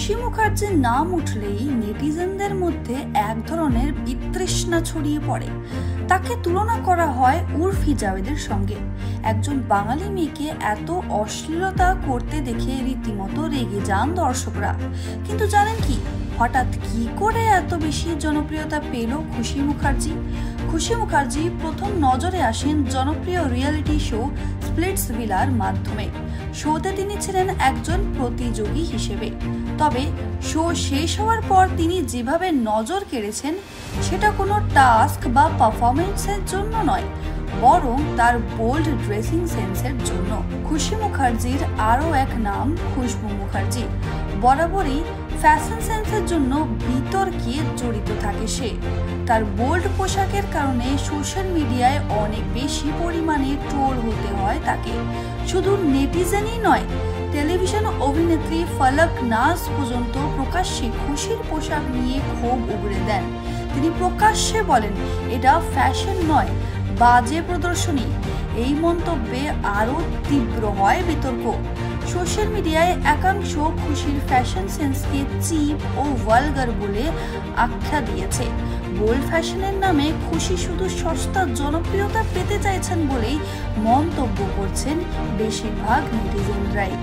খুশি মুখার্জির নাম উঠলেই নেটিজেনদের মধ্যে এক ধরনের বিতৃষ্ণা ছড়িয়ে পড়ে। তাকে তুলনা করা হয় উর্ফি জাভেদের সঙ্গে। একজন বাঙালি মেয়েকে এত অশ্লীলতা করতে দেখে রীতিমতো রেগে যান দর্শকরা। কিন্তু জানেন কি, হঠাৎ কি করে এত বেশি জনপ্রিয়তা পেল খুশি মুখার্জি? খুশি মুখার্জি প্রথম নজরে আসেন জনপ্রিয় রিয়েলিটি শো স্প্লিটসভিলার মাধ্যমে। শোতে তিনি ছিলেন একজন প্রতিযোগী হিসেবে। তবে শো শেষ হওয়ার পর তিনি যেভাবে নজর কেড়েছেন সেটা কোনো টাস্ক বা পারফরমেন্সের জন্য নয়, বরং তার বোল্ড ড্রেসিং সেন্সের জন্য। খুশি মুখার্জির আরও এক নাম খুশবু মুখার্জি। বরাবরই ফ্যাশন সেন্সের জন্য বিতর্কে জড়িত থাকে সে। তার বোল্ড পোশাকের কারণে সোশ্যাল মিডিয়ায় অনেক বেশি পরিমাণে ট্রোল হতে হয় তাকে। শুধু নেটিজেনই নয়, টেলিভিশন অভিনেত্রী ফলক নাজ পর্যন্ত প্রকাশ্যে খুশির পোশাক নিয়ে ক্ষোভ উগরে দেন। তিনি প্রকাশ্যে বলেন, এটা ফ্যাশন নয়, বাজে প্রদর্শনী। এই মন্তব্যে আরও তীব্র হয় বিতর্ক। সোশ্যাল মিডিয়ায় একাংশ খুশির ফ্যাশন সেন্সকে চিপ ও ভালগার বলে আখ্যা দিয়েছে। বোল্ড ফ্যাশনের নামে খুশি শুধু সস্তা জনপ্রিয়তা পেতে চাইছেন বলেই মন্তব্য করছেন বেশিরভাগ নেটিজেনরাই।